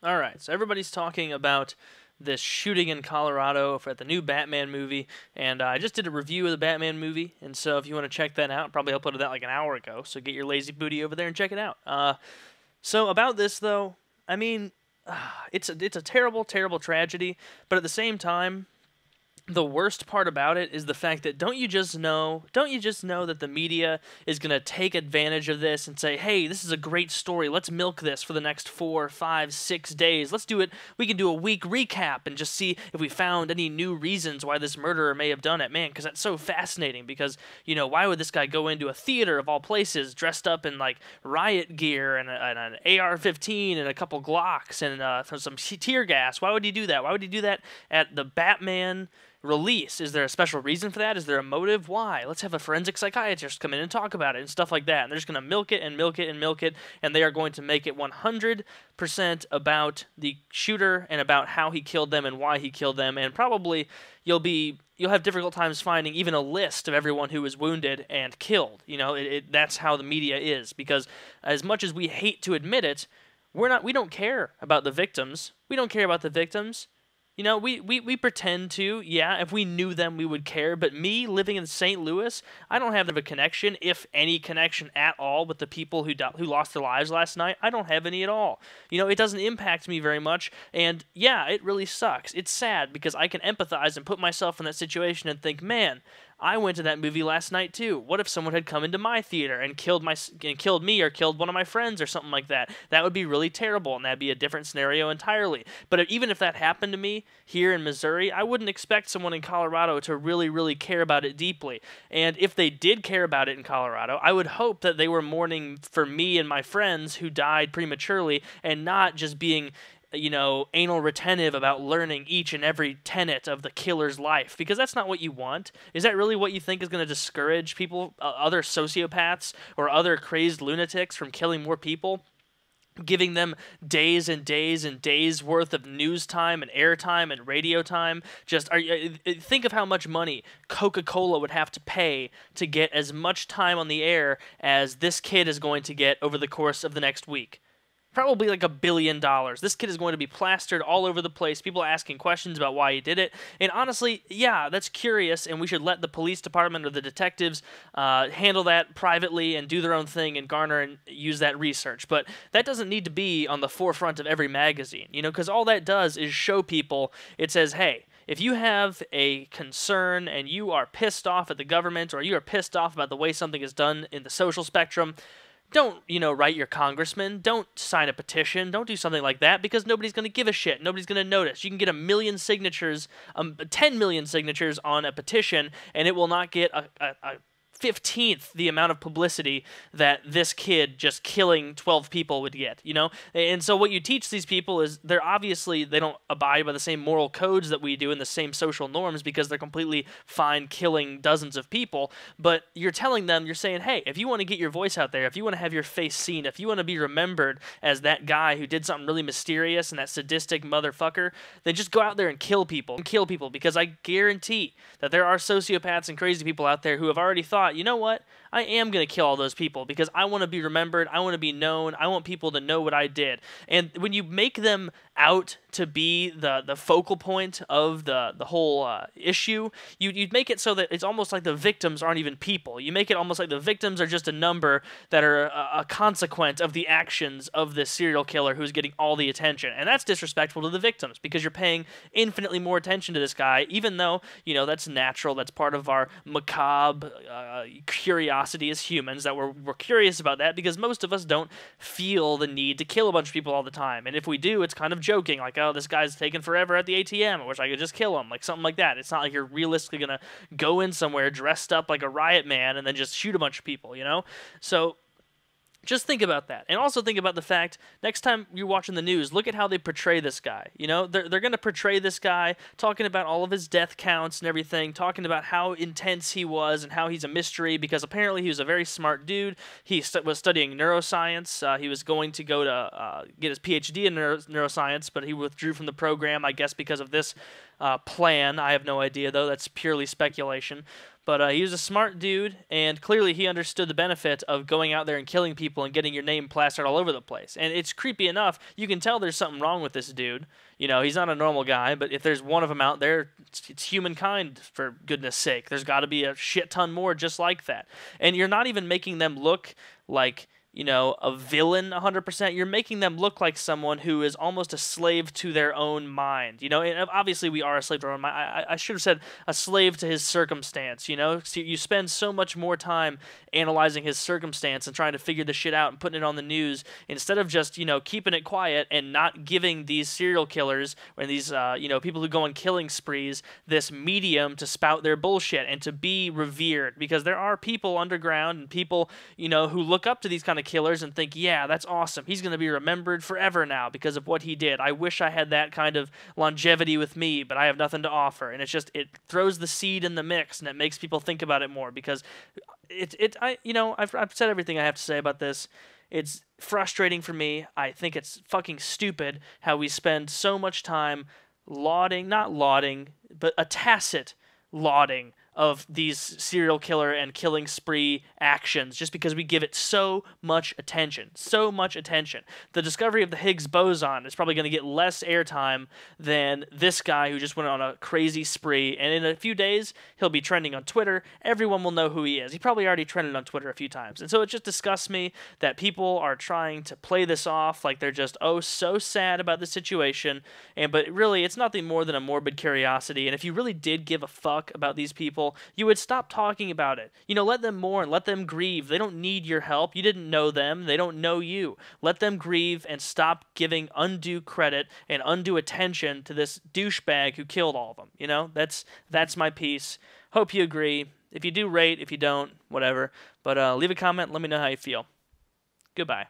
All right, so everybody's talking about this shooting in Colorado for the new Batman movie, and I just did a review of the Batman movie, and so if you want to check that out, probably uploaded that like an hour ago, so get your lazy booty over there and check it out. So about this though, I mean, it's a terrible, terrible tragedy, but at the same time, the worst part about it is the fact that don't you just know that the media is going to take advantage of this and say, hey, this is a great story, let's milk this for the next 4, 5, 6 days, let's do it, we can do a week recap and just see if we found any new reasons why this murderer may have done it. Man, because that's so fascinating, because why would this guy go into a theater of all places dressed up in like riot gear and an AR-15 and a couple Glocks and some tear gas? Why would he do that? Why would he do that at the Batman release? Is there a special reason for that? Is there a motive? Why? Let's have a forensic psychiatrist come in and talk about it and stuff like that. And they're just going to milk it and milk it and milk it, and they are going to make it 100% about the shooter and about how he killed them and why he killed them. And probably you'll have difficult times finding even a list of everyone who was wounded and killed. That's how the media is, because as much as we hate to admit it, we don't care about the victims. We don't care about the victims. We pretend to, yeah, if we knew them, we would care. But me, living in St. Louis, I don't have a connection, if any connection at all, with the people who lost their lives last night. I don't have any at all. It doesn't impact me very much. And yeah, it really sucks. It's sad because I can empathize and put myself in that situation and think, man, I went to that movie last night too. What if someone had come into my theater and killed me or killed one of my friends or something like that? That would be really terrible, and that'd be a different scenario entirely. But even if that happened to me here in Missouri, I wouldn't expect someone in Colorado to really, really care about it deeply. And if they did care about it in Colorado, I would hope that they were mourning for me and my friends who died prematurely, and not just being anal retentive about learning each and every tenet of the killer's life, because that's not what you want. Is that really what you think is going to discourage people, other sociopaths or other crazed lunatics, from killing more people? Giving them days and days and days worth of news time and airtime and radio time. Think of how much money Coca-Cola would have to pay to get as much time on the air as this kid is going to get over the course of the next week. Probably like $1 billion. This kid is going to be plastered all over the place. People asking questions about why he did it. And honestly, yeah, that's curious, and we should let the police department or the detectives handle that privately and do their own thing and garner and use that research. But that doesn't need to be on the forefront of every magazine, because all that does is show people, it says, hey, if you have a concern and you are pissed off at the government, or you are pissed off about the way something is done in the social spectrum, don't, write your congressman. Don't sign a petition. Don't do something like that, because nobody's going to give a shit. Nobody's going to notice. You can get 1 million signatures, 10 million signatures on a petition, and it will not get a 15th the amount of publicity that this kid just killing 12 people would get, And so what you teach these people is they don't abide by the same moral codes that we do and the same social norms, because they're completely fine killing dozens of people. But you're telling them, you're saying, hey, if you want to get your voice out there, if you want to have your face seen, if you want to be remembered as that guy who did something really mysterious and that sadistic motherfucker, then just go out there and kill people, because I guarantee that there are sociopaths and crazy people out there who have already thought, you know what? I am going to kill all those people because I want to be remembered. I want to be known. I want people to know what I did. And when you make them out to be the focal point of the whole issue, you'd make it so that it's almost like the victims aren't even people. You make it almost like the victims are just a number that are a consequence of the actions of this serial killer who's getting all the attention. And that's disrespectful to the victims, because you're paying infinitely more attention to this guy, even though, that's natural. That's part of our macabre curiosity as humans, that we're curious about that, because most of us don't feel the need to kill a bunch of people all the time. And if we do, it's kind of joking, like, oh, this guy's taking forever at the ATM, I wish I could just kill him, like something like that. It's not like you're realistically gonna go in somewhere dressed up like a riot man and then just shoot a bunch of people, So just think about that. And also think about the fact, next time you're watching the news, look at how they portray this guy. They're going to portray this guy talking about all of his death counts and everything, talking about how intense he was and how he's a mystery, because apparently he was a very smart dude. He was studying neuroscience. He was going to go to get his PhD in neuroscience, but he withdrew from the program, I guess because of this plan. I have no idea, though. That's purely speculation. But he was a smart dude, and clearly he understood the benefit of going out there and killing people and getting your name plastered all over the place. And it's creepy enough. You can tell there's something wrong with this dude. You know, he's not a normal guy, but if there's one of them out there, it's humankind, for goodness sake. There's got to be a shit ton more just like that. And you're not even making them look like, you know, a villain 100%. You're making them look like someone who is almost a slave to their own mind. You know, and obviously we are a slave to our own mind. I should have said a slave to his circumstance, you know? So you spend so much more time analyzing his circumstance and trying to figure the shit out and putting it on the news instead of just, you know, keeping it quiet and not giving these serial killers and these, you know, people who go on killing sprees this medium to spout their bullshit and to be revered. Because there are people underground and people, you know, who look up to these kind of killers and think, yeah, that's awesome. He's going to be remembered forever now because of what he did. I wish I had that kind of longevity with me, but I have nothing to offer. And it's just, it throws the seed in the mix and it makes people think about it more because I've said everything I have to say about this. It's frustrating for me. I think it's fucking stupid how we spend so much time not lauding, but a tacit lauding of these serial killer and killing spree actions just because we give it so much attention. So much attention. The discovery of the Higgs boson is probably going to get less airtime than this guy who just went on a crazy spree, and in a few days, he'll be trending on Twitter. Everyone will know who he is. He probably already trended on Twitter a few times. And so it just disgusts me that people are trying to play this off like they're just, oh, so sad about the situation, but really, it's nothing more than a morbid curiosity, and if you really did give a fuck about these people, you would stop talking about it. You know, let them mourn, let them grieve. They don't need your help. You didn't know them. They don't know you. Let them grieve and stop giving undue credit and undue attention to this douchebag who killed all of them. You know, that's my piece. Hope you agree. If you do, rate. If you don't, whatever. But leave a comment. Let me know how you feel. Goodbye.